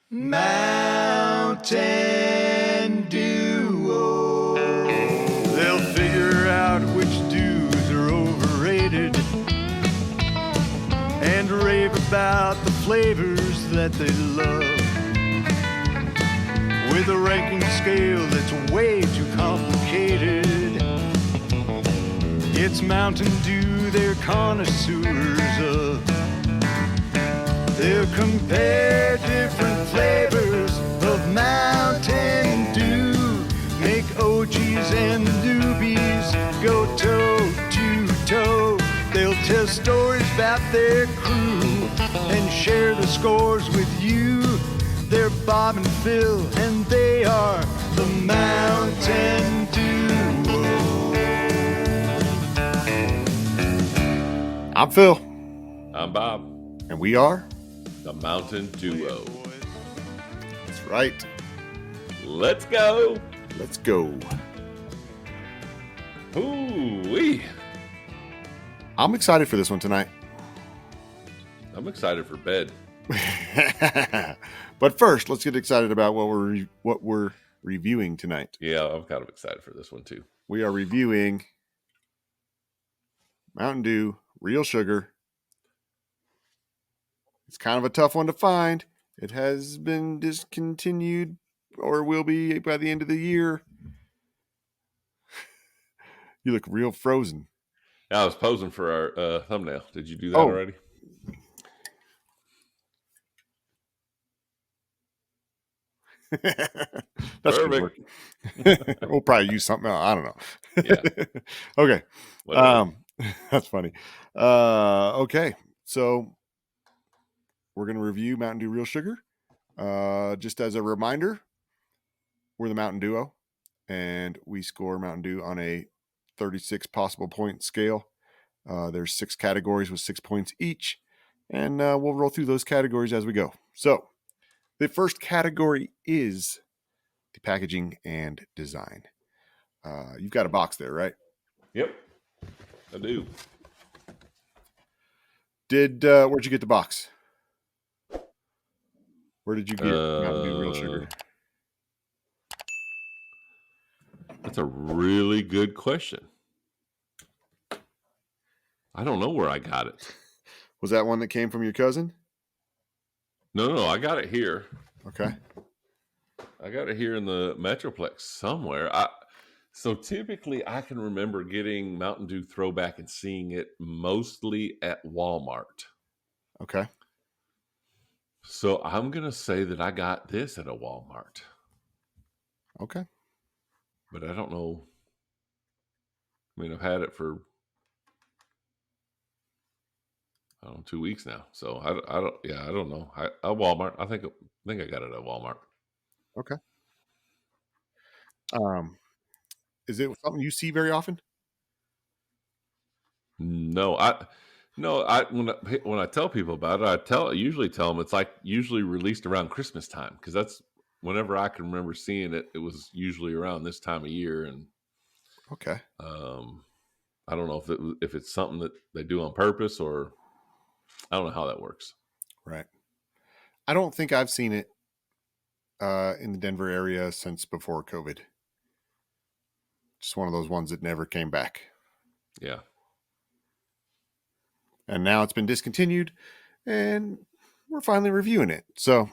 Mountain Dew. They'll figure out which dews are overrated and rave about the flavors that they love. With a ranking scale that's way too complicated. It's Mountain Dew they're connoisseurs of. They'll compare different flavors of Mountain Dew. Make OGs and newbies go toe to toe. They'll tell stories about their crew and share the scores with you. They're Bob and Phil, and they are the Mountain Duo. I'm Phil. I'm Bob. And we are the Mountain Duo. That's right. Let's go. Let's go. Ooh-wee. I'm excited for this one tonight. I'm excited for bed. But first, let's get excited about what we're reviewing tonight. Yeah, I'm kind of excited for this one too. We are reviewing Mountain Dew Real Sugar. It's kind of a tough one to find. It has been discontinued or will be by the end of the year. You look real frozen. I was posing for our thumbnail. Did you do that already? That's perfect. We'll probably use something else. I don't know. Yeah. Okay. That's funny. Okay. So we're going to review Mountain Dew Real Sugar. Just as a reminder, we're the Mountain Duo, and we score Mountain Dew on a 36 possible point scale. There's 6 categories with 6 points each, and we'll roll through those categories as we go. So the first category is the packaging and design. You've got a box there, right? Yep, I do. Where'd you get the box? Where did you get Mountain Dew Real Sugar? That's a really good question. I don't know where I got it. Was that one that came from your cousin? No, I got it here. Okay. I got it here in the Metroplex somewhere. So typically I can remember getting Mountain Dew Throwback and seeing it mostly at Walmart. Okay. So I'm going to say that I got this at a Walmart. Okay. But I don't know. I mean, I've had it for 2 weeks now. So I don't know. At Walmart. I think I got it at Walmart. Okay. Is it something you see very often? No, when I tell people about it, I usually tell them it's like usually released around Christmas time, because that's whenever I can remember seeing it. It was usually around this time of year, and okay. I don't know if it's something that they do on purpose, or I don't know how that works. Right. I don't think I've seen it in the Denver area since before COVID. Just one of those ones that never came back. Yeah. And now it's been discontinued, and we're finally reviewing it. So,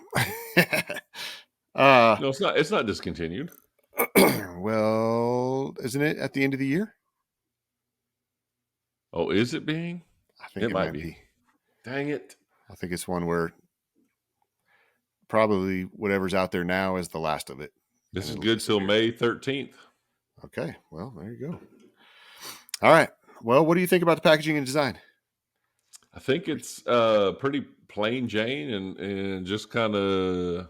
no, it's not discontinued. Well, isn't it at the end of the year? Oh, is it being? I think it might be. Dang it! I think it's one where probably whatever's out there now is the last of it. This is good till May 13th. Okay. Well, there you go. All right. Well, what do you think about the packaging and design? I think it's pretty plain Jane and just kind of,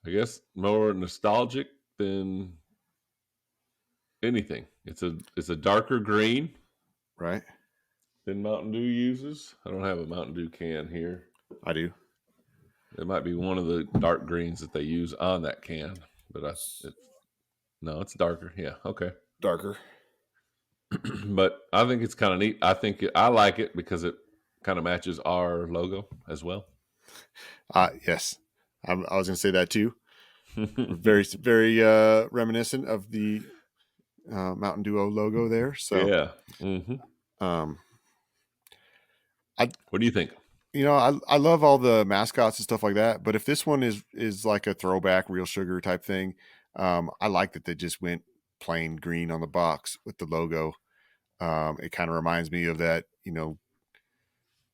I guess, more nostalgic than anything. It's a darker green, right, than Mountain Dew uses. I don't have a Mountain Dew can here. I do. It might be one of the dark greens that they use on that can, but it's darker. Yeah, okay, darker. But I think it's kind of neat. I like it because it kind of matches our logo as well. Yes. I was going to say that too. Very, very reminiscent of the Mountain Duo logo there. So, yeah. Mm-hmm. What do you think? I love all the mascots and stuff like that. But if this one is like a throwback Real Sugar type thing, I like that they just went plain green on the box with the logo. It kind of reminds me of that,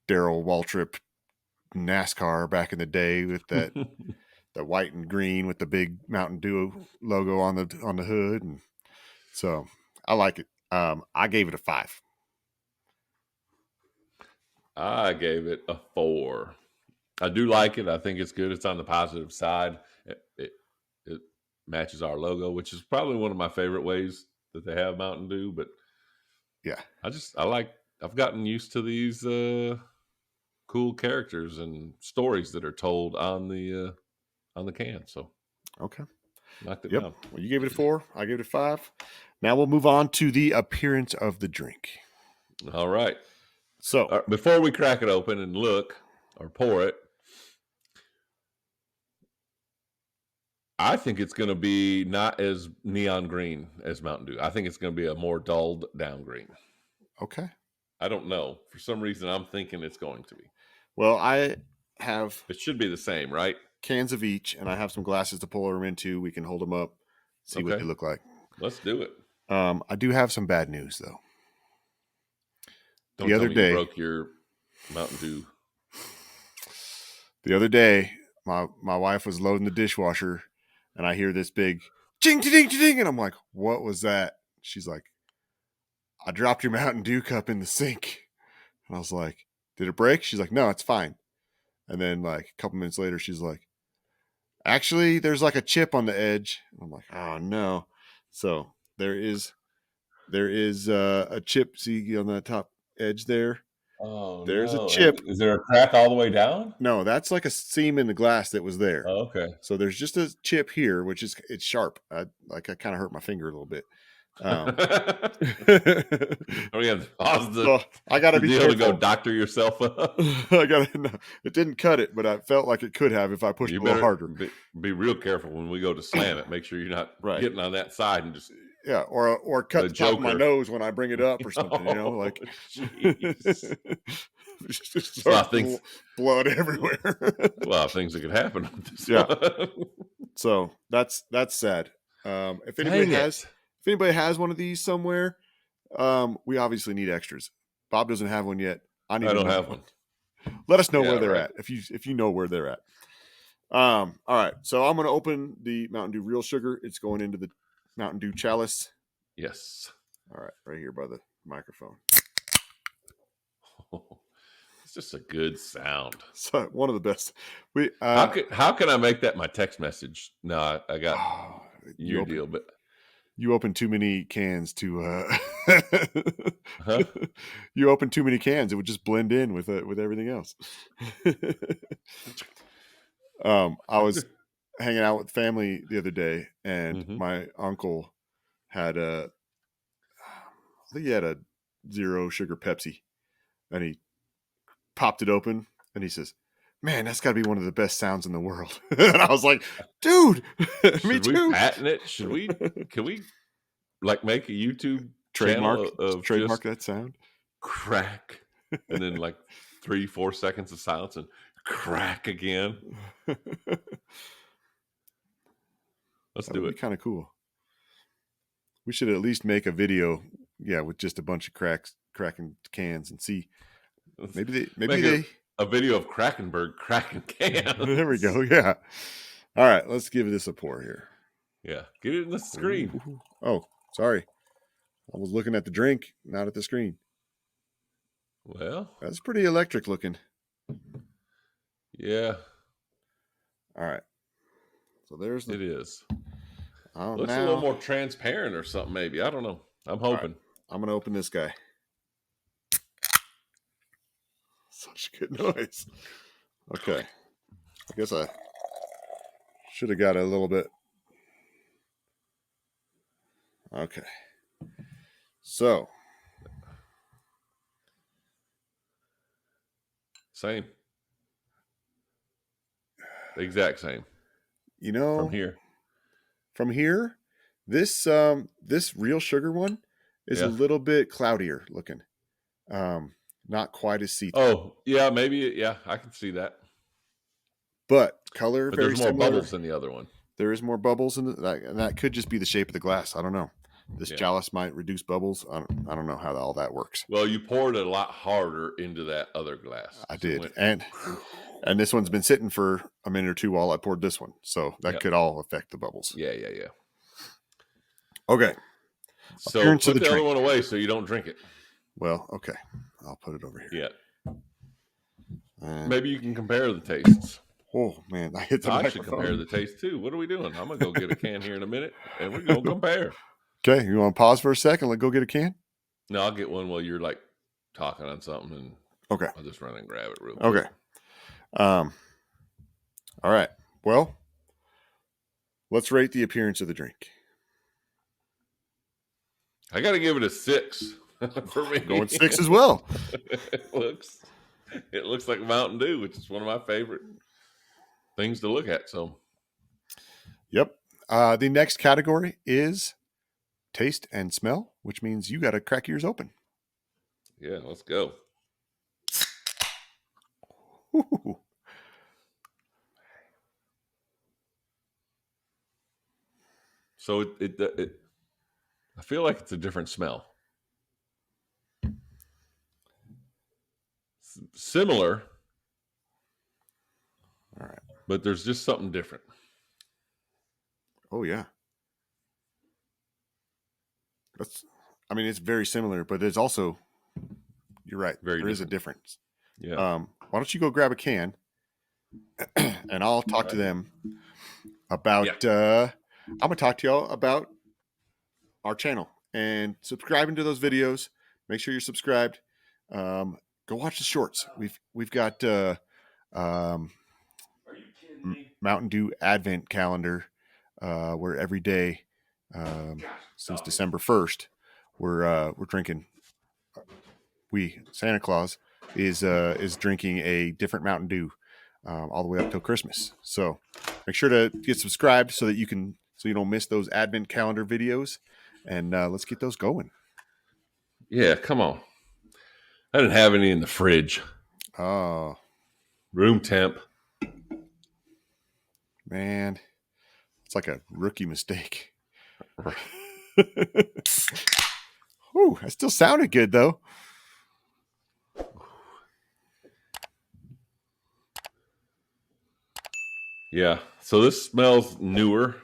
Darrell Waltrip NASCAR back in the day with that the white and green with the big Mountain Dew logo on the hood, and so I like it. I gave it a 5. I gave it a 4. I do like it. I think it's good. It's on the positive side. It matches our logo, which is probably one of my favorite ways that they have Mountain Dew. But Yeah, I've gotten used to these cool characters and stories that are told on the can. So okay, knocked it yep. down. Well, you gave it a 4. I gave it a 5. Now we'll move on to the appearance of the drink. All right. So Before we crack it open and look or pour it, I think it's going to be not as neon green as Mountain Dew. I think it's going to be a more dulled down green. okay. I don't know. For some reason, I'm thinking it's going to be. Well, I have It should be the same, right? cans of each, and I have some glasses to pour them into. We can hold them up, see what Okay. they look like. Let's do it. I do have some bad news though. Don't tell me you broke your Mountain Dew. The other day, my wife was loading the dishwasher, and I hear this big ching ding ding, and I'm like, "What was that?" She's like, "I dropped your Mountain Dew cup in the sink," and I was like, "Did it break?" She's like, "No, it's fine." And then like a couple minutes later, she's like, "Actually, there's like a chip on the edge." And I'm like, "Oh no!" So there is a chip. See on the top edge there. Oh There's a no! chip. Is there a crack all the way down? No, that's like a seam in the glass that was there. Oh, okay. So there's just a chip here, which is it's sharp. I kind of hurt my finger a little bit. Oh, we have to pause So I got to the be deal careful. to go doctor yourself up. I got to. No, it didn't cut it, but I felt like it could have if I pushed You a little better harder. be real careful when we go to slam it. Make sure you're not Right. getting on that side and just or cut the top of my nose when I bring it up or something. Like jeez. just blood everywhere. A lot of things that could happen on this one. So that's sad. If anybody has one of these somewhere, we obviously need extras. Bob doesn't have one yet. I don't have one. Let us know where they're at if you know where they're at. All right, so I'm going to open the Mountain Dew Real Sugar. It's going into the Mountain Dew chalice. Yes. All right, right here by the microphone. It's just a good sound. So one of the best. How can I make that my text message? No, I got your deal, but you open too many cans to you open too many cans, it would just blend in with everything else. I was hanging out with family the other day, and my uncle had I think he had a 0 sugar Pepsi, and he popped it open and he says, "Man, that's got to be one of the best sounds in the world." And I was like, "Dude, me too." Should we patent it? Can we like make a YouTube channel of trademark that sound? Crack, and then like 3-4 seconds of silence and crack again. Let's do it. Be kind of cool. We should at least make a video, with just a bunch of cracking cans and see. Maybe a video of Krakenberg cracking cans. There we go. Yeah. All right, let's give this a pour here. Yeah, get it in the screen. Ooh. Oh, sorry. I was looking at the drink, not at the screen. Well, that's pretty electric looking. Yeah. All right. So there's it is. Looks a little more transparent or something, maybe. I don't know. I'm hoping. Right. I'm going to open this guy. Such a good noise. Okay. I guess I should have got a little bit. Okay. So. Same. the exact same. You know, from here, this real sugar one is a little bit cloudier looking. Not quite as see-through. Oh, yeah, maybe. Yeah, I can see that. But color but very there's more similar. Bubbles in the other one. There is more bubbles in that, and that could just be the shape of the glass. I don't know. This chalice might reduce bubbles. I don't know how all that works. Well, you poured it a lot harder into that other glass. I did, and this one's been sitting for a minute or two while I poured this one, so that could all affect the bubbles. Yeah. Okay. So put the other one away so you don't drink it. Well, okay. I'll put it over here. Yeah. And maybe you can compare the tastes. Oh man, I hit the I microphone. should compare the taste too. What are we doing? I'm gonna go get a can here in a minute, and we're gonna compare. Okay, you want to pause for a second? Let's go get a can. No, I'll get one while you're like talking on something, and okay, I'll just run and grab it real quick. Okay. All right. Well, let's rate the appearance of the drink. I got to give it a 6 for me. Going 6 as well. It looks like Mountain Dew, which is one of my favorite things to look at. So, yep. The next category is taste and smell, which means you got to crack yours open. Yeah, let's go. Ooh. So it I feel like it's a different smell. Similar. All right. But there's just something different. Oh yeah. It's very similar, but there's also, you're right. There is a difference. Yeah. Why don't you go grab a can and I'll talk to them about, I'm going to talk to y'all about our channel and subscribing to those videos. Make sure you're subscribed. Go watch the shorts. We've got, Are you kidding me? Mountain Dew Advent calendar, where every day, since December 1st, we're drinking. Santa Claus is drinking a different Mountain Dew, all the way up till Christmas. So make sure to get subscribed so you don't miss those Advent calendar videos, and let's get those going. Yeah, come on. I didn't have any in the fridge. Oh, room temp. Man, it's like a rookie mistake. Ooh, that still sounded good though. Yeah, so this smells newer.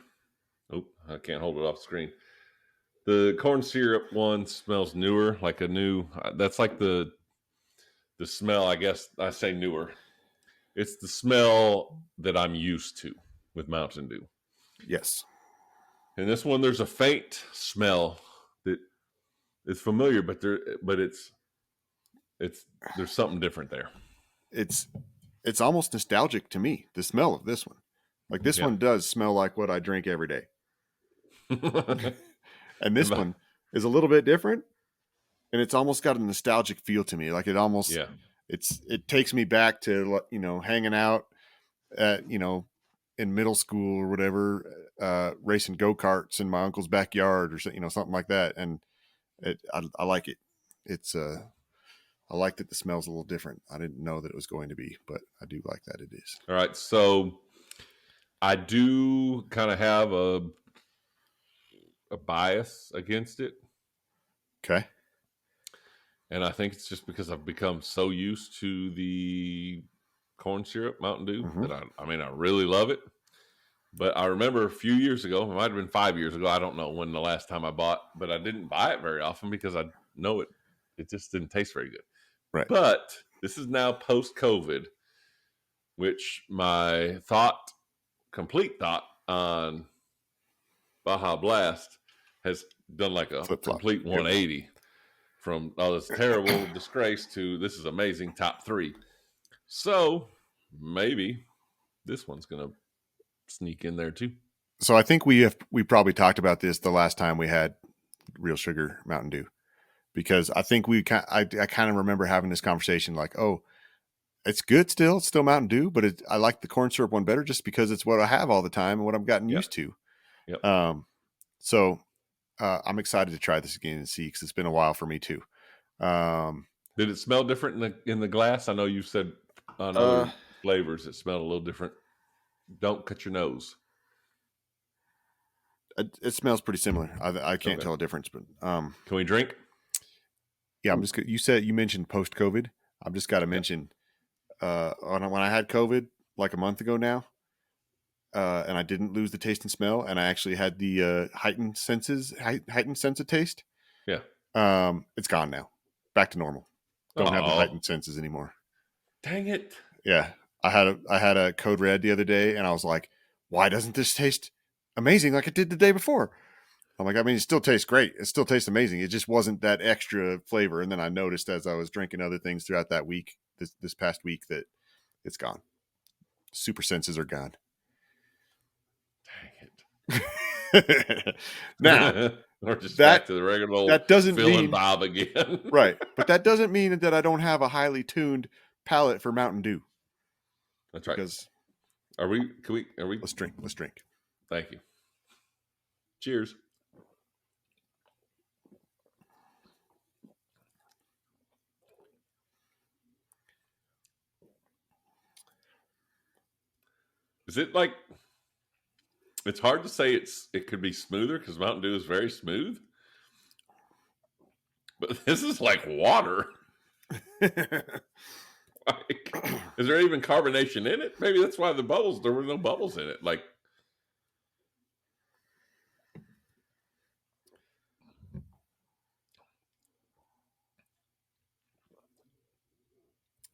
Oh, I can't hold it off the screen. The corn syrup one smells newer, like a new. That's like the smell. I guess I say newer. It's the smell that I'm used to with Mountain Dew. Yes. And this one, there's a faint smell that is familiar, but there's something different there. It's almost nostalgic to me, the smell of this one. Like this one does smell like what I drink every day. And this one is a little bit different, and it's almost got a nostalgic feel to me. Like it almost, it takes me back to, hanging out at, in middle school or whatever, racing go-karts in my uncle's backyard or something like that. And I like it. I like that the smell's a little different. I didn't know that it was going to be, but I do like that it is. All right. So I do kind of have a bias against it. Okay. And I think it's just because I've become so used to the corn syrup Mountain Dew that I really love it. But I remember a few years ago, it might have been 5 years ago. I don't know when the last time I bought, but I didn't buy it very often because I know it just didn't taste very good. Right. But this is now post-COVID, which my complete thought on Baja Blast has done like a complete 180 from this terrible disgrace to this is amazing top 3. So maybe this one's going to sneak in there too. So I think we probably talked about this the last time we had Real Sugar Mountain Dew, because I think I kind of remember having this conversation like, oh, It's good still. It's still Mountain Dew, but I like the corn syrup one better just because it's what I have all the time and what I've gotten used to. Yep. So I'm excited to try this again and see, because it's been a while for me too. Did it smell different in the glass? I know you said on other flavors it smelled a little different. Don't cut your nose. It smells pretty similar. I can't tell a difference, but can we drink? Yeah, I'm just. You mentioned post COVID. I've just got to mention when I had COVID like a month ago now, and I didn't lose the taste and smell, and I actually had the heightened sense of taste. Yeah. It's gone now, back to normal. Don't have the heightened senses anymore. Dang it! Yeah, I had a Code Red the other day, and I was like, why doesn't this taste amazing like it did the day before? I'm like, I mean, it still tastes great. It still tastes amazing. It just wasn't that extra flavor. And then I noticed as I was drinking other things throughout that week, this past week, that it's gone. Super senses are gone. Dang it! Now we're just back to the regular old. That doesn't Phil mean and Bob again, right? But that doesn't mean that I don't have a highly tuned palate for Mountain Dew. That's right. Because are we? Let's drink. Let's drink. Thank you. Cheers. Is it like? It's hard to say it could be smoother because Mountain Dew is very smooth. But this is like water. Like, is there even carbonation in it? Maybe that's why there were no bubbles in it. Like,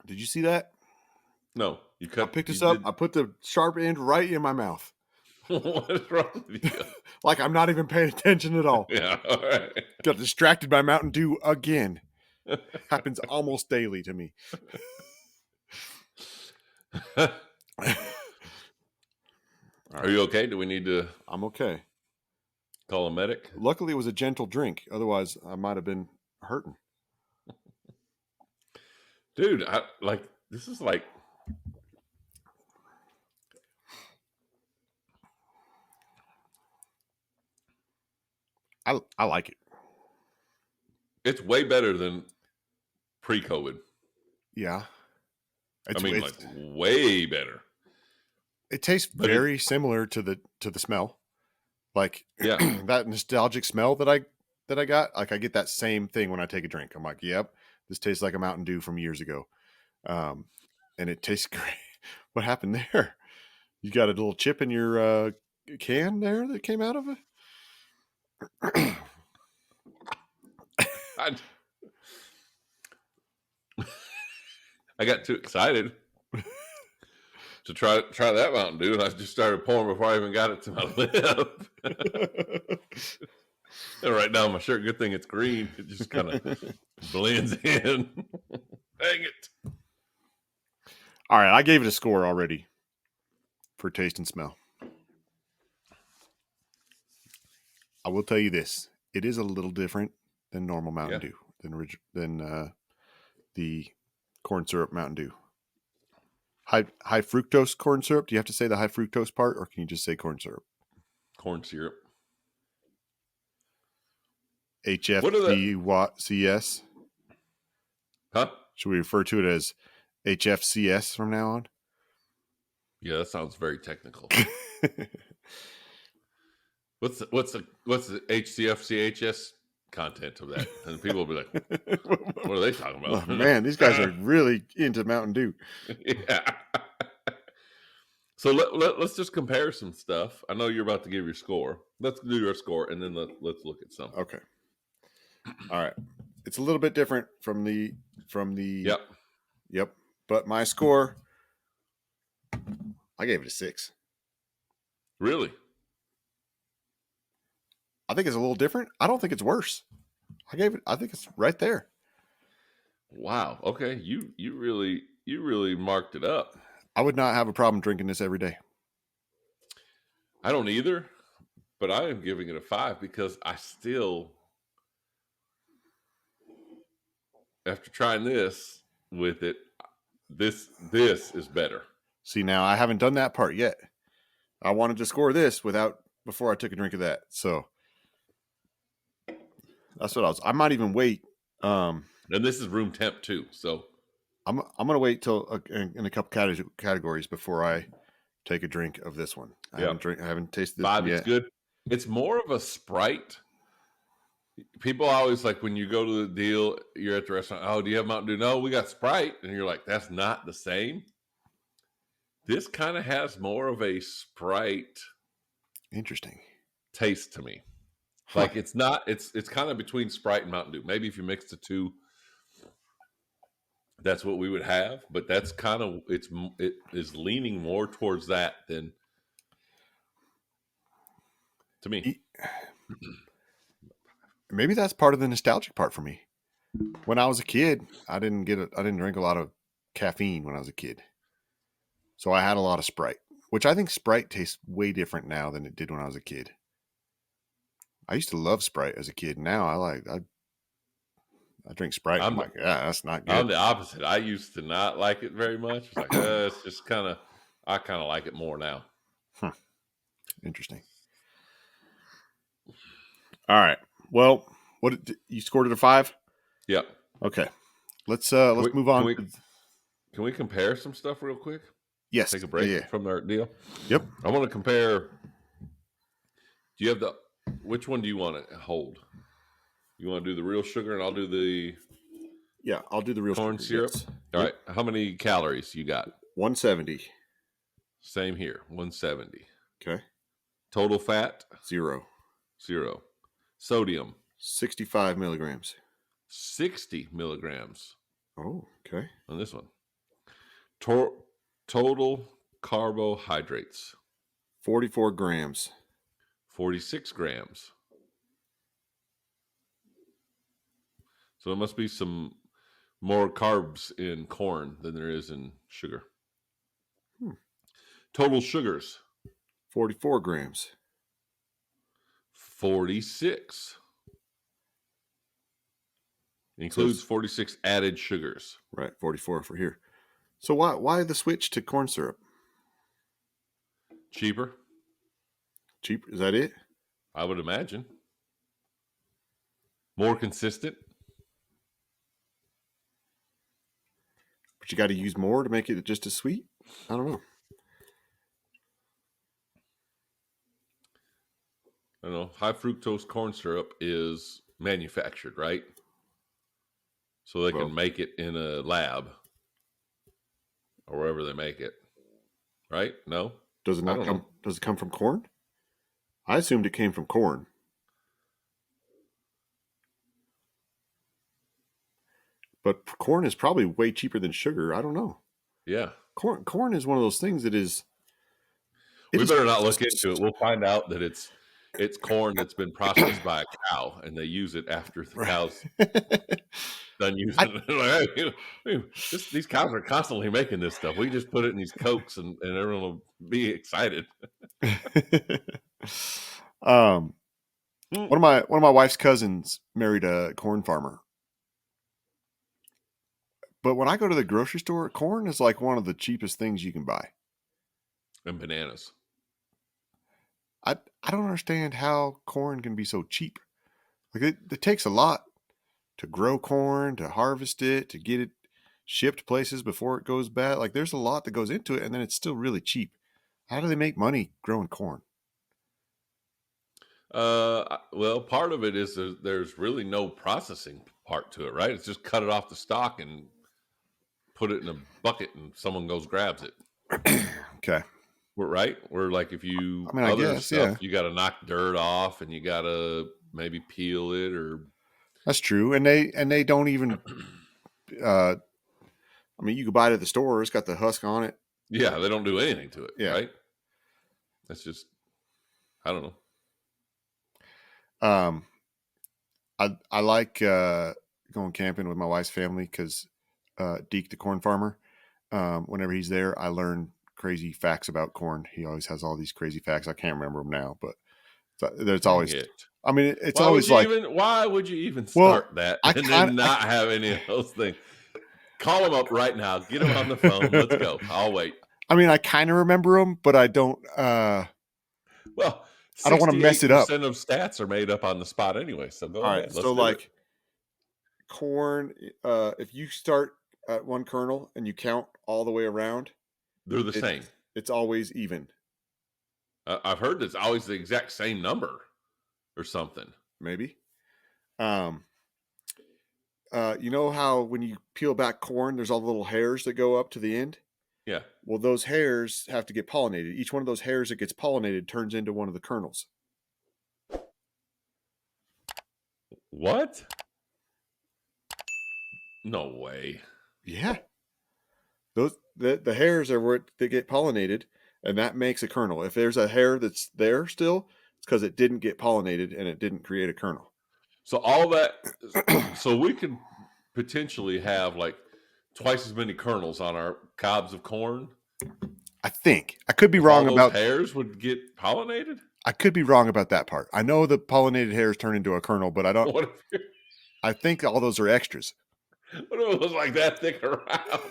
did you see that? No, I picked this up. I put the sharp end right in my mouth. What is wrong with you? Like I'm not even paying attention at all. Yeah, all right. Got distracted by Mountain Dew again. Happens almost daily to me. Are you okay? Do we need to? I'm okay. Call a medic? Luckily, it was a gentle drink. Otherwise, I might have been hurting. Dude, this is like. I like it. It's way better than pre-COVID. Yeah. I mean, like way better. It tastes very similar to the smell. Like that nostalgic smell that I got. Like I get that same thing when I take a drink. I'm like, yep, this tastes like a Mountain Dew from years ago. And it tastes great. What happened there? You got a little chip in your can there that came out of it? I got too excited to try that Mountain Dew, and I just started pouring before I even got it to my lip. And right now, my shirt. Good thing it's green. It just kind of blends in. Dang it! All right, I gave it a score already for taste and smell. I will tell you this: it is a little different than normal Mountain Dew, than the corn syrup Mountain Dew. High fructose corn syrup. Do you have to say the high fructose part, or can you just say corn syrup? Corn syrup. HFCS. Huh? Should we refer to it as HFCS from now on? Yeah, that sounds very technical. What's the HCFCHS content of that? And people will be like, what are they talking about? Oh, man, these guys are really into Mountain Dew. Yeah. So let's just compare some stuff. I know you're about to give your score. Let's do your score, and then let's look at some. Okay. All right. It's a little bit different from the. Yep. But my score, I gave it a 6. Really? I think it's a little different. I don't think it's worse. I think it's right there. Wow. Okay. You really marked it up. I would not have a problem drinking this every day. I don't either, but I am giving it a 5 because I still, after trying this with it, This is better. See, now I haven't done that part yet. I wanted to score this before I took a drink of that. So that's what I might even wait. And this is room temp too. So I'm going to wait till in a couple categories before I take a drink of this one. I haven't tasted this one yet. It's good. It's more of a Sprite. People always like when you go to the deal, you're at the restaurant. Oh, do you have Mountain Dew? No, we got Sprite. And you're like, that's not the same. This kind of has more of a Sprite. Interesting taste to me. Like it's not. It's kind of between Sprite and Mountain Dew. Maybe if you mix the two, that's what we would have. But that's kind of it is leaning more towards that than to me. Maybe that's part of the nostalgic part for me. When I was a kid, I didn't drink a lot of caffeine when I was a kid. So I had a lot of Sprite, which I think Sprite tastes way different now than it did when I was a kid. I used to love Sprite as a kid. Now I drink Sprite. I'm like, yeah, that's not good. I'm the opposite. I used to not like it very much. It's like, it's just I kind of like it more now. Interesting. All right. Well, you scored it a 5? Yep. Okay. Let's move on. Can we compare some stuff real quick? Yes. Take a break from our deal. Yep. I want to compare. Do you have which one do you want to hold? You want to do the real sugar and I'll do the I'll do the real corn syrup. Yes. All right. How many calories you got? 170. Same here. 170. Okay. Total fat? 0. Sodium? 65 milligrams. 60 milligrams. Oh, okay. On this one. Total carbohydrates? 44 grams. 46 grams. So there must be some more carbs in corn than there is in sugar. Total sugars. 44 grams. 46. Includes 46 added sugars. Right, 44 for here. So why the switch to corn syrup? Cheaper. Cheaper, is that it? I would imagine. More consistent. But you got to use more to make it just as sweet? I don't know. I don't know. High fructose corn syrup is manufactured, right? So they can make it in a lab or wherever they make it, right? No? Does it come from corn? I assumed it came from corn. But corn is probably way cheaper than sugar. I don't know. Yeah. Corn is one of those things that is. We better not look into it. We'll find out that it's corn that's been processed by a cow, and they use it after the cow's done using it. These cows are constantly making this stuff. We just put it in these Cokes, and everyone will be excited. One of my wife's cousins married a corn farmer. But when I go to the grocery store, corn is like one of the cheapest things you can buy. And bananas. I don't understand how corn can be so cheap. Like it takes a lot to grow corn, to harvest it, to get it shipped places before it goes bad. Like there's a lot that goes into it, and then it's still really cheap. How do they make money growing corn? Well, part of it is there's really no processing part to it, right? It's just cut it off the stalk and put it in a bucket, and someone goes grabs it. Okay. Right? Where like if you I guess, stuff, you got to knock dirt off, and you got to maybe peel it, or that's true. And they don't even. I mean, you can buy it at the store. It's got the husk on it. Yeah, they don't do anything to it. Yeah. Right? That's just, I don't know. I like going camping with my wife's family because Deke, the corn farmer, whenever he's there, I learn crazy facts about corn. He always has all these crazy facts. I can't remember them now, but there's always. I mean, it's always like. Why would you even start that and then not have any of those things? Call him up right now. Get him on the phone. Let's go. I'll wait. I mean, I kind of remember them, but I don't. Well, I don't want to mess it 68% up. of stats are made up on the spot anyway. So go All ahead. right, Let's so do it. corn. If you start at one kernel and you count all the way around, They're the same. It's always even. I've heard it's always the exact same number or something. Maybe. You know how when you peel back corn, there's all the little hairs that go up to the end? Yeah. Well, those hairs have to get pollinated. Each one of those hairs that gets pollinated turns into one of the kernels. What? No way. Yeah. The hairs are where they get pollinated, and that makes a kernel. If there's a hair that's there still, it's because it didn't get pollinated and it didn't create a kernel. So all that, so we could potentially have like twice as many kernels on our cobs of corn. I think I could be If wrong all those about hairs would get pollinated. I could be wrong about that part. I know the pollinated hairs turn into a kernel, but I don't. I think all those are extras. What if it was like that thick around,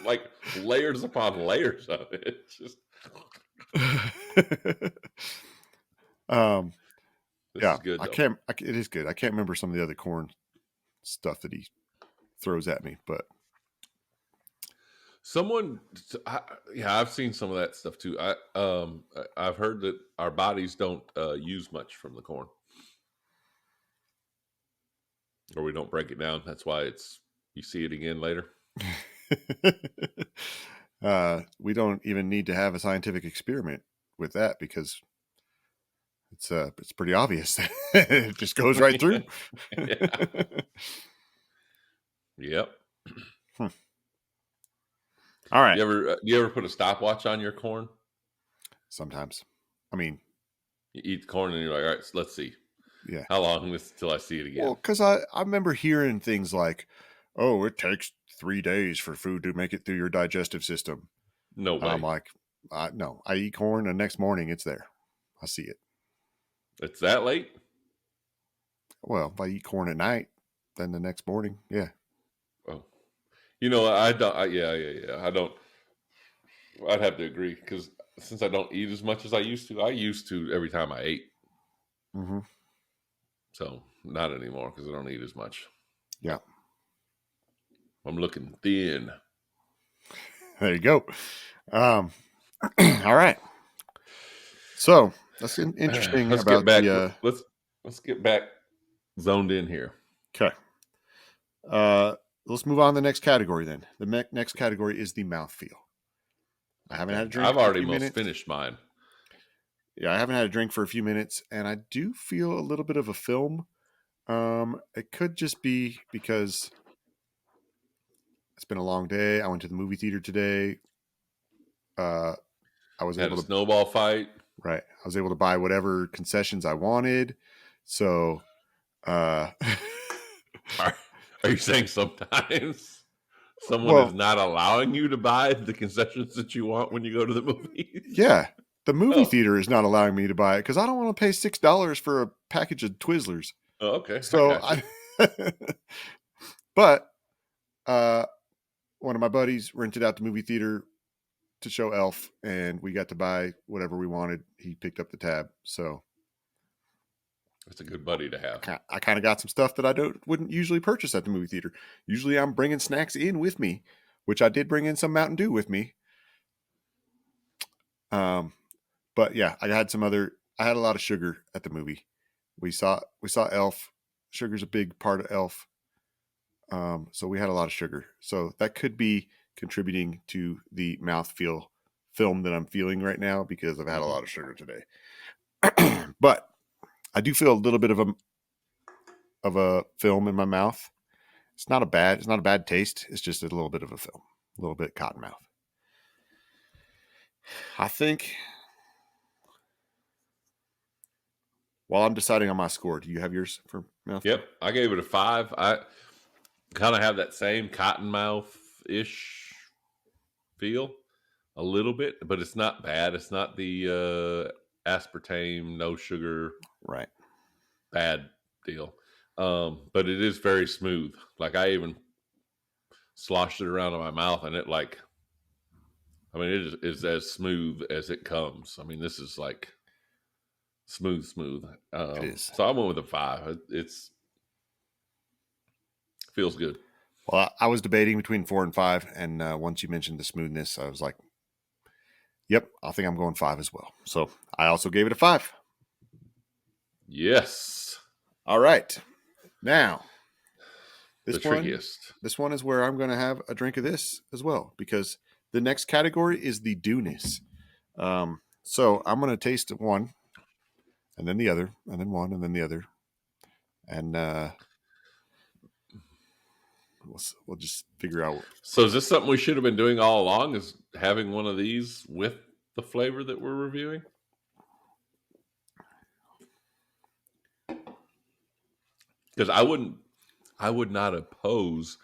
like layers upon layers of it? Just this is good. Though. It is good. I can't remember some of the other corn stuff that he throws at me, but I've seen some of that stuff too. I've heard that our bodies don't use much from the corn, or we don't break it down. That's why you see it again later. We don't even need to have a scientific experiment with that because it's pretty obvious. It just goes right through. Yep. All right. You ever put a stopwatch on your corn? Sometimes. I mean, you eat corn and you're like, all right, so let's see. Yeah. How long till I see it again? Well, because I remember hearing things like, "Oh, it takes 3 days for food to make it through your digestive system." No way. I'm like, no. I eat corn, and the next morning it's there. I see it. It's that late? Well, if I eat corn at night, then the next morning, yeah. Oh, I don't. Yeah. I don't. I'd have to agree because since I don't eat as much as I used to every time I ate. Mm-hmm. So not anymore because I don't eat as much. Yeah. I'm looking thin. There you go. All right. So that's interesting. Let's get back. Let's get back zoned in here. Okay. Let's move on to the next category then. The next category is the mouthfeel. I haven't had a drink. I've already finished mine. Yeah, I haven't had a drink for a few minutes, and I do feel a little bit of a film. It could just be because it's been a long day. I went to the movie theater today. I was able to snowball fight. Right. I was able to buy whatever concessions I wanted. So, are you saying sometimes someone is not allowing you to buy the concessions that you want when you go to the movies? Yeah. The movie theater is not allowing me to buy it because I don't want to pay $6 for a package of Twizzlers. Oh, okay. So but one of my buddies rented out the movie theater to show Elf, and we got to buy whatever we wanted. He picked up the tab, so it's a good buddy to have. I kind of got some stuff that I wouldn't usually purchase at the movie theater. Usually, I'm bringing snacks in with me, which I did bring in some Mountain Dew with me. But yeah, I had a lot of sugar at the movie. We saw Elf. Sugar's a big part of Elf. So we had a lot of sugar. So that could be contributing to the mouthfeel film that I'm feeling right now because I've had a lot of sugar today. But I do feel a little bit of a film in my mouth. It's not a bad taste. It's just a little bit of a film, a little bit cotton mouth. I think while I'm deciding on my score, do you have yours for mouth? Yep. I gave it a 5. I kind of have that same cotton mouth-ish feel a little bit, but it's not bad. It's not the aspartame, no sugar, right? Bad deal. But it is very smooth. Like I even sloshed it around in my mouth, and it it is as smooth as it comes. I mean, this is like smooth. It is. So I went with a 5. It's feels good. Well, I was debating between 4 and 5, and once you mentioned the smoothness, I was like, "Yep, I think I'm going 5 as well." So I also gave it a 5. Yes. All right, now The trickiest. This one is where I'm going to have a drink of this as well, because the next category is the dewness. So I'm going to taste one, and then the other, and then one, and then the other, and we'll just figure out. So is this something we should have been doing all along? Is having one of these with the flavor that we're reviewing? Because I would not oppose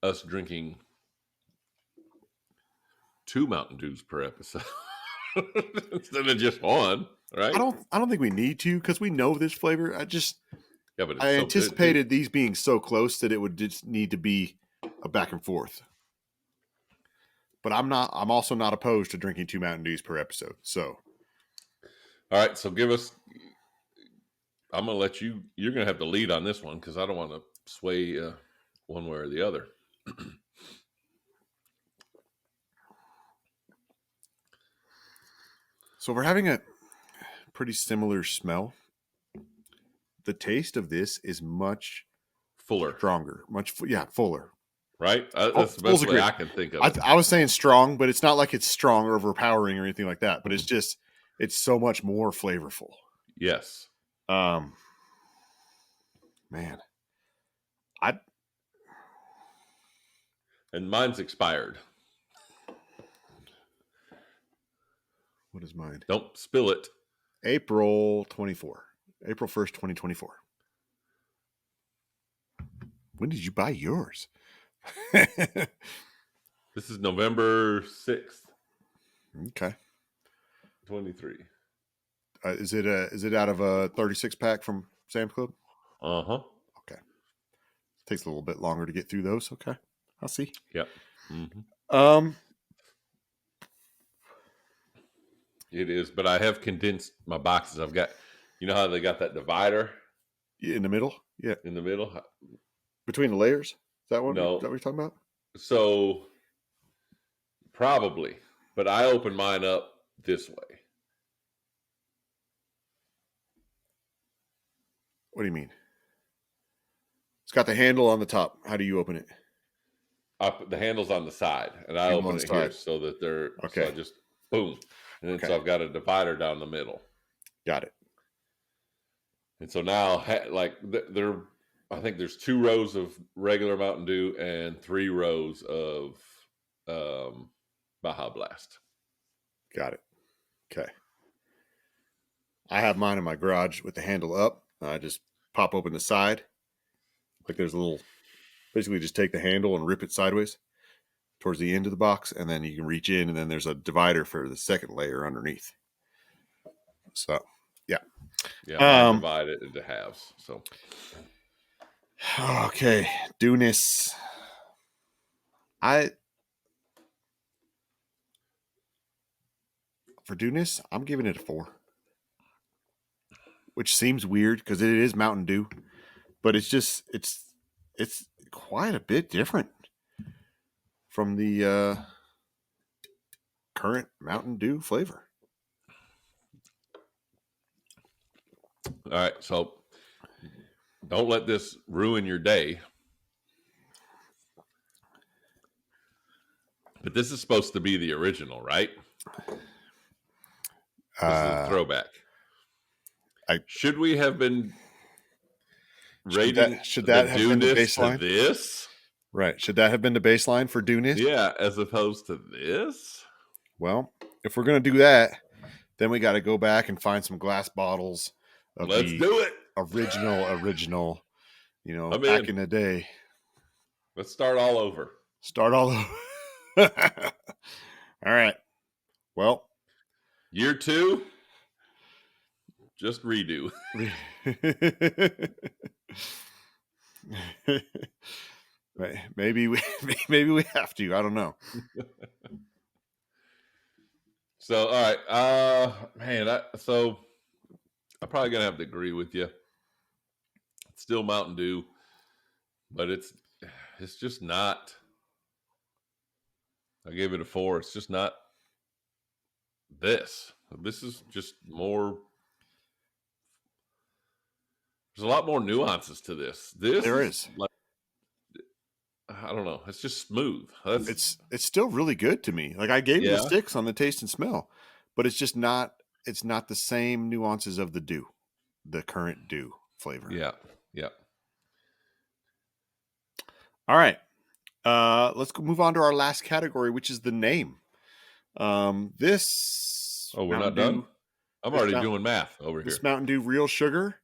us drinking 2 Mountain Dews per episode instead of just one, right? I don't think we need to, because we know this flavor. Yeah, but it's I so anticipated good, these being so close that it would just need to be a back and forth. But I'm also not opposed to drinking 2 Mountain Dews per episode. So, all right. So give us. I'm gonna let you. You're gonna have to lead on this one because I don't want to sway one way or the other. so we're having a pretty similar smell. The taste of this is much Fuller, stronger, fuller. right? That's the best way I can think of it. I was saying strong, but it's not like it's strong or overpowering or anything like that. But it's so much more flavorful. Yes. Man, And mine's expired. What is mine? Don't spill it. April 1st, 2024. When did you buy yours? This is November 6th, Okay. 23. Is it out of a 36 pack from Sam's Club? Uh-huh. Okay. Takes a little bit longer to get through those. Okay. I'll see. Yep. Mm-hmm. It is, but I have condensed my boxes. I've got, you know how they got that divider in the middle? Yeah. in the middle? Between the layers? Is that what No. Is that what you're talking about? So probably, but I open mine up this way. What do you mean? It's got the handle on the top. How do you open it? I put the handle's on the side, and I open it here so that they're okay. So I just boom, and then okay. So I've got a divider down the middle. Got it. And so now, like I think there's 2 rows of regular Mountain Dew and 3 rows of Baja Blast. Got it. Okay. I have mine in my garage with the handle up. I just pop open the side. Like there's a little, basically just take the handle and rip it sideways towards the end of the box. And then you can reach in, and then there's a divider for the second layer underneath. So, yeah. Yeah, divide it into halves. So, okay. Dewness. For Dewness, I'm giving it a 4. Which seems weird because it is Mountain Dew, but it's quite a bit different from the current Mountain Dew flavor. All right, so don't let this ruin your day. But this is supposed to be the original, right? This is a throwback. Should we have been rating should that have been the baseline to this? Right. Should that have been the baseline for Dewness? Yeah, as opposed to this? Well, if we're going to do that, then we got to go back and find some glass bottles of Let's do it. Original, back in the day. Let's start all over. All right. Well, year 2, just redo. Maybe we have to. I don't know. So, all right, man. So I'm probably gonna have to agree with you. It's still Mountain Dew, but it's just not. I gave it a 4. It's just not this. This is just more. There's a lot more nuances to this. This There is is. like, I don't know. It's just smooth. It's still really good to me. Like I gave it a Yeah. 6 on the taste and smell, but it's just not. It's not the same nuances of the Dew, the current Dew flavor. Yeah. Yeah. All right. Let's move on to our last category, which is the name. This Oh, we're Mountain not done? Dew, I'm this already Mount- doing math over this here. Mountain Dew Real Sugar,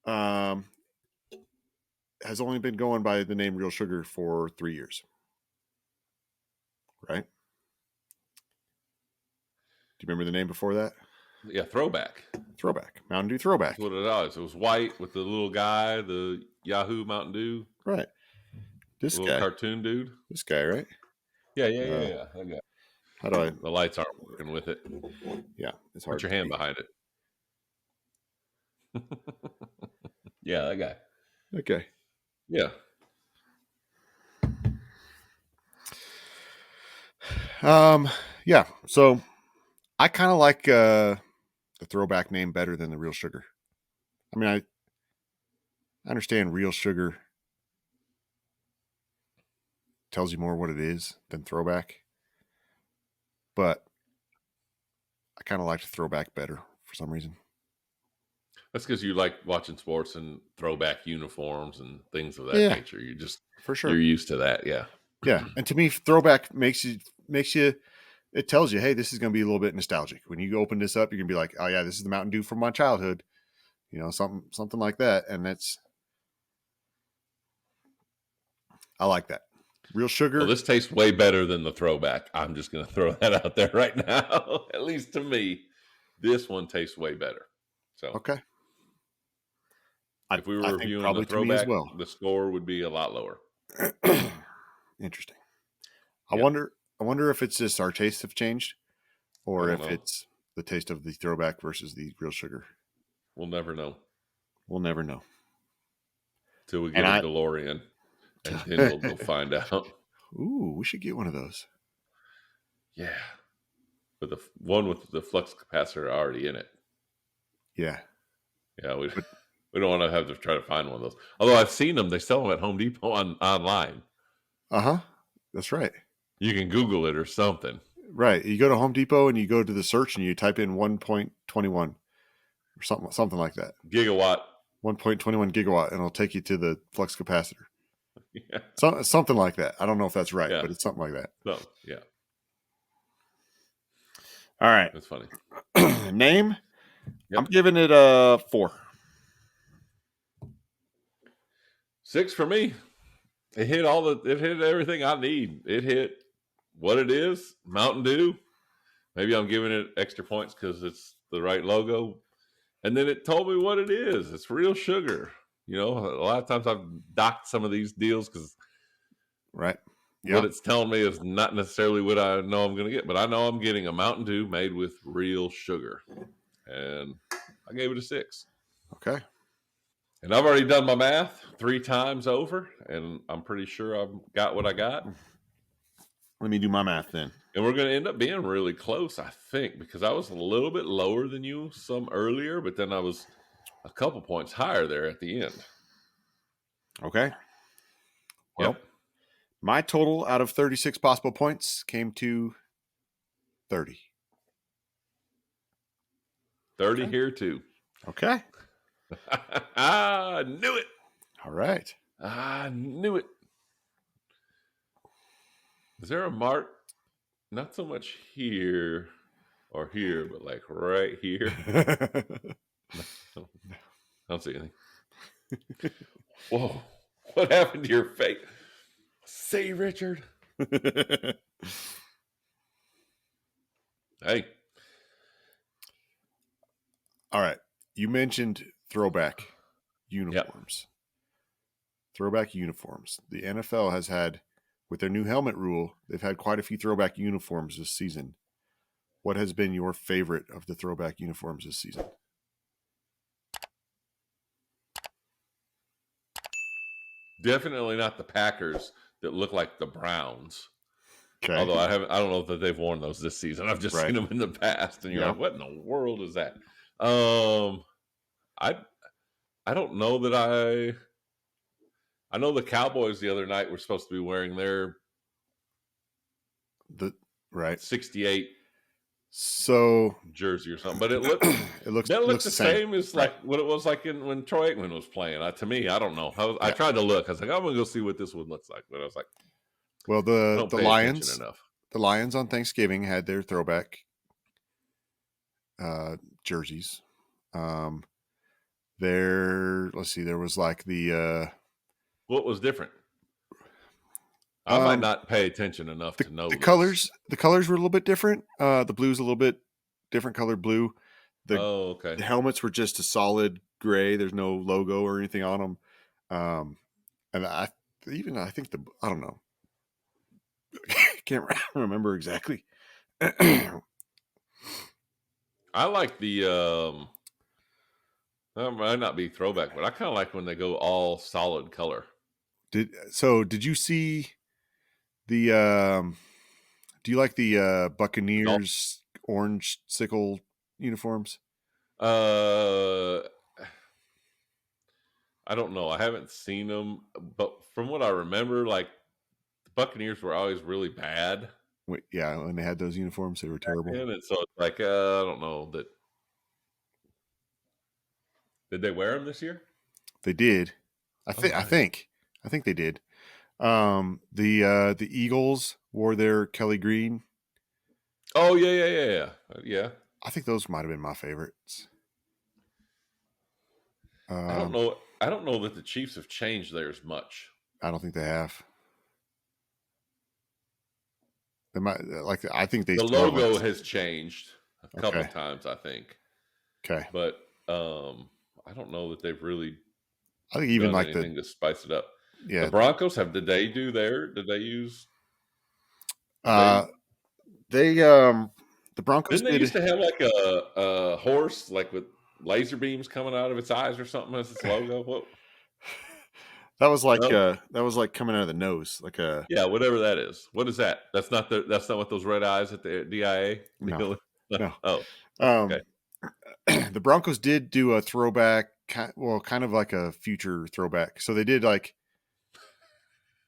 has only been going by the name Real Sugar for 3 years. Right? Do you remember the name before that? Yeah, Throwback. Throwback. Mountain Dew Throwback. That's what it was. It was white with the little guy, the Yahoo Mountain Dew. Right. This little guy. cartoon dude. This guy, right? Yeah. That guy. How do I? The lights aren't working with it. Yeah, it's hard. Put your hand behind it. Yeah, that guy. Okay. Yeah. Yeah. So I kind of like the Throwback name better than the Real Sugar. I mean, I understand Real Sugar tells you more what it is than Throwback, but I kind of like the Throwback better for some reason. That's because you like watching sports and throwback uniforms and things of that nature. You just for sure. You're used to that, yeah. Yeah, and to me, Throwback makes you. It tells you, hey, this is going to be a little bit nostalgic. When you open this up, you're going to be like, oh yeah, this is the Mountain Dew from my childhood. You know, something like that, and I like that. Real Sugar. Well, this tastes way better than the Throwback. I'm just going to throw that out there right now. At least to me, this one tastes way better. So okay. If we were reviewing the Throwback, the score would be a lot lower. Interesting. I wonder if it's just our tastes have changed, or if it's the taste of the Throwback versus the Real Sugar. We'll never know. We'll never know till we get a DeLorean, and then we'll find out. Ooh, we should get one of those. Yeah, but the one with the flux capacitor already in it. Yeah. Yeah, we don't want to have to try to find one of those. Although I've seen them, they sell them at Home Depot online. That's right. You can Google it or something. Right. You go to Home Depot and you go to the search and you type in 1.21 or something like that. Gigawatt. 1.21 gigawatt, and it'll take you to the flux capacitor. Yeah. Something like that. I don't know if that's right, but it's something like that. So, yeah. All right. That's funny. Name? Yep. I'm giving it a 4. 6 for me. It hit everything I need. It hit what it is, Mountain Dew. Maybe I'm giving it extra points because it's the right logo. And then it told me what it is. It's Real Sugar. You know, a lot of times I've docked some of these deals because what it's telling me is not necessarily what I know I'm going to get. But I know I'm getting a Mountain Dew made with real sugar. And I gave it a 6. Okay. And I've already done my math 3 times over, and I'm pretty sure I've got what I got. Let me do my math then. And we're going to end up being really close, I think, because I was a little bit lower than you some earlier, but then I was a couple points higher there at the end. Okay. Well, my total out of 36 possible points came to 30. 30 here too. Okay. I knew it. All right. I knew it. Is there a mark? Not so much here or here, but like right here. I don't see anything. Whoa. What happened to your face? See, Richard. Hey. All right. You mentioned Throwback uniforms. Yep. throwback uniforms. The NFL has had, with their new helmet rule, they've had quite a few throwback uniforms this season. What has been your favorite of the throwback uniforms this season? Definitely not the Packers that look like the Browns. Okay. Although I don't know that they've worn those this season. I've just Right. seen them in the past, and you're Yeah. like, what in the world is that? I don't know that I know the Cowboys the other night were supposed to be wearing their right 68 so jersey or something, but it looked it looks the same as right. like what it was like when Troy Aikman was playing. To me, I don't know. I tried to look. I was like, I'm gonna go see what this one looks like, but I was like, well, I don't the pay attention Lions, enough. the Lions on Thanksgiving had their throwback jerseys. Let's see, there was like the What was different? I might not pay attention enough to know the this. colors. The colors were a little bit different. The blue's a little bit different colored blue. Okay. The helmets were just a solid gray. There's no logo or anything on them. And I think I don't know. Can't remember exactly. I like the that might not be throwback, but I kind of like when they go all solid color. Did you see the do you like the Buccaneers orange sickle uniforms? I don't know. I haven't seen them, but from what I remember, like the Buccaneers were always really bad. Yeah, when they had those uniforms, they were terrible. And so it's like I don't know that. Did they wear them this year? They did. I think they did. The Eagles wore their Kelly Green. Oh yeah. I think those might have been my favorites. I don't know. I don't know that the Chiefs have changed theirs much. I don't think they have. They might I think they. The logo has changed a couple of times, I think. Okay, but I don't know that they've really. I think even like anything to spice it up. Yeah, the Broncos Did they use? The Broncos didn't they used to have like a horse like with laser beams coming out of its eyes or something as its logo? What? That was like coming out of the nose, like a whatever that is. What is that? That's not what those red eyes at the DIA. No. Oh, okay. The Broncos did do a throwback, kind of like a future throwback. So they did like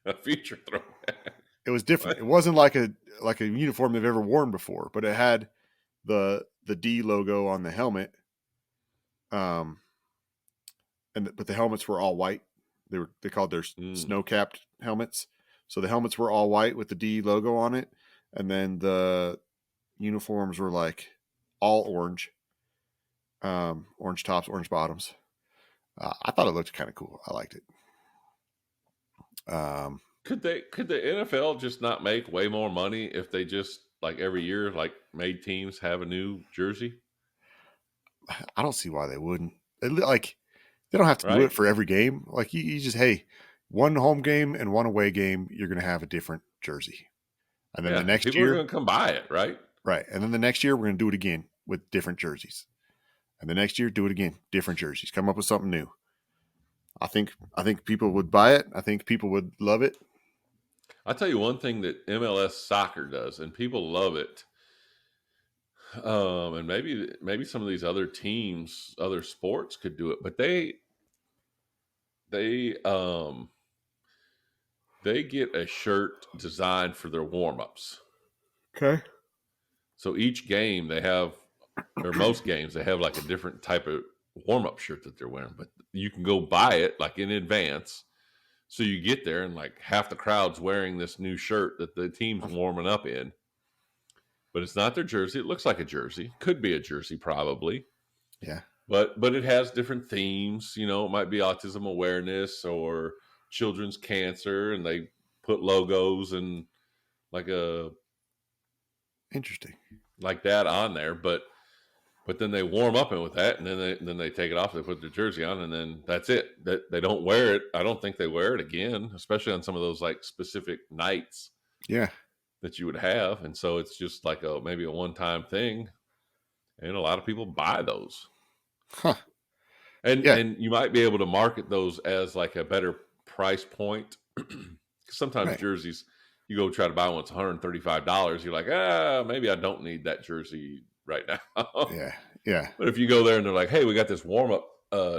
a future throwback. It was different. It wasn't like a uniform they've ever worn before, but it had the D logo on the helmet. But the helmets were all white. They called their snow capped helmets. So the helmets were all white with the D logo on it, and then the uniforms were like all orange. Orange tops, orange bottoms. I thought it looked kind of cool. I liked it. Could the NFL just not make way more money if they just like every year made teams have a new jersey? I don't see why they wouldn't. They don't have to do it for every game. Like you just, hey, one home game and one away game, you're going to have a different jersey. And then the next year, people are going to come buy it, right? Right. And then the next year, we're going to do it again with different jerseys. And the next year, do it again, different jerseys. Come up with something new. I think people would buy it. I think people would love it. I'll tell you one thing that MLS soccer does, and people love it. And maybe some of these other teams, other sports could do it, but they get a shirt designed for their warm-ups. Okay. So each game they have, or most games, they have like a different type of warm-up shirt that they're wearing, but you can go buy it like in advance. So you get there and like half the crowd's wearing this new shirt that the team's warming up in. But it's not their jersey. It looks like a jersey. Could be a jersey, probably. Yeah. But it has different themes. You know, it might be autism awareness or children's cancer, and they put logos and interesting like that on there. But But then they warm up with that, and then they take it off. They put their jersey on, and then that's it. That they don't wear it. I don't think they wear it again, especially on some of those like specific nights. Yeah. That you would have, and so it's just like maybe a one-time thing, and a lot of people buy those. Huh. And you might be able to market those as like a better price point. Sometimes jerseys, you go try to buy one, it's $135. You're like, maybe I don't need that jersey right now. Yeah. But if you go there and they're like, hey, we got this warm-up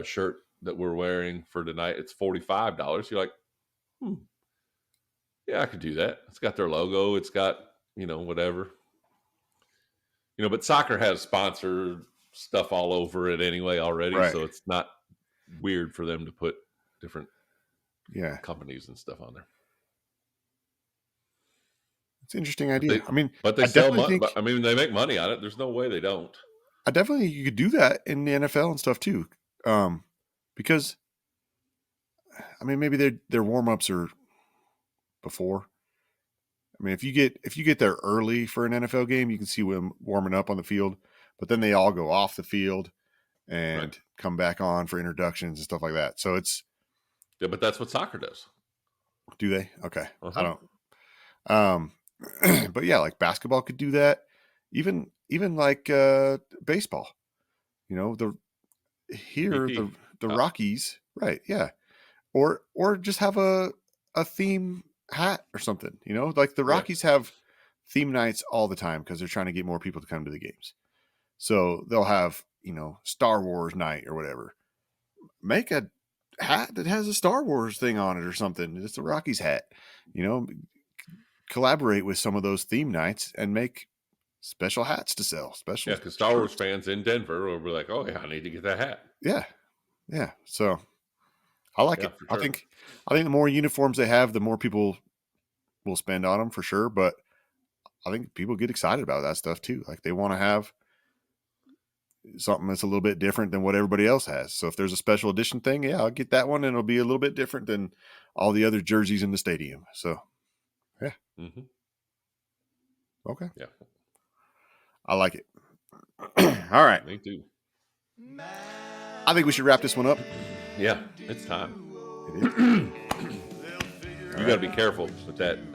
shirt that we're wearing for tonight, it's $45. You're like, yeah, I could do that. It's got their logo. It's got, whatever. But soccer has sponsored stuff all over it anyway already. Right. So it's not weird for them to put different companies and stuff on there. It's an interesting idea. But they sell money. They make money on it. There's no way they don't. I definitely think you could do that in the NFL and stuff too. Because maybe their warm-ups are before. If you get there early for an NFL game, you can see them warming up on the field, but then they all go off the field and come back on for introductions and stuff like that. So it's but that's what soccer does. Do they? Okay. I don't. But yeah, like basketball could do that. Even like baseball. The Rockies, right? Yeah. Or just have a theme hat or something. Like the Rockies have theme nights all the time because they're trying to get more people to come to the games. So they'll have Star Wars night or whatever. Make a hat that has a Star Wars thing on it or something. It's a Rockies hat. Collaborate with some of those theme nights and make special hats to sell. Special, because Star Wars fans in Denver will be like, "Oh yeah, I need to get that hat." Yeah. So I like it. Sure. I think the more uniforms they have, the more people will spend on them for sure. But I think people get excited about that stuff too. Like they want to have something that's a little bit different than what everybody else has. So if there's a special edition thing, I'll get that one, and it'll be a little bit different than all the other jerseys in the stadium. So. Yeah. Mm-hmm. Okay. Yeah. I like it. All right. Me too. I think we should wrap this one up. Yeah, it's time. It is. You got to be careful with that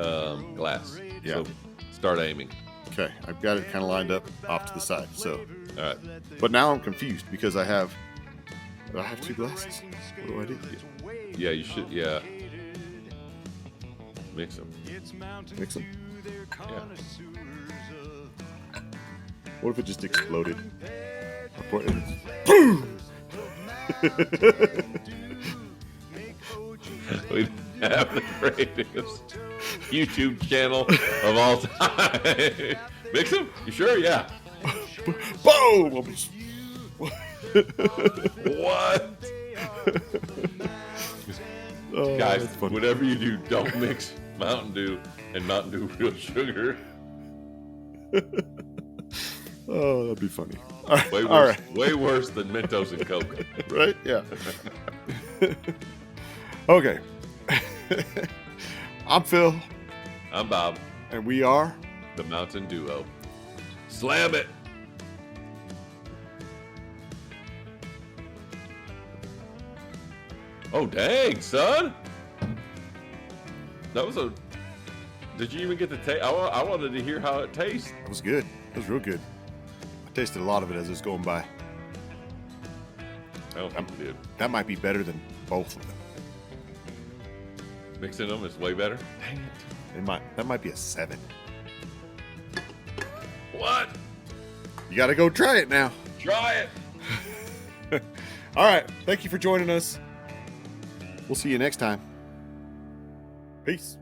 glass. Yeah. So start aiming. Okay. I've got it kind of lined up off to the side. So. All right. But now I'm confused because I have two glasses. What do I do? Yeah, you should. Yeah. Mix them. Yeah. What if it just exploded? We have the greatest YouTube channel of all time. Mix them? You sure? Yeah. Boom! What? Oh, guys, whatever you do, don't mix Mountain Dew and Mountain Dew Real Sugar. Oh, that'd be funny. Way worse than Mentos and Coke. Right? Yeah. Okay. I'm Phil. I'm Bob. And we are the Mountain Duo. Slam it! Oh, dang, son. That was Did you even get the taste? I wanted to hear how it tastes. It was good. It was real good. I tasted a lot of it as it was going by. I don't think you did. That might be better than both of them. Mixing them is way better? Dang it. That might be a 7. What? You got to go try it now. Try it. All right. Thank you for joining us. We'll see you next time. Peace.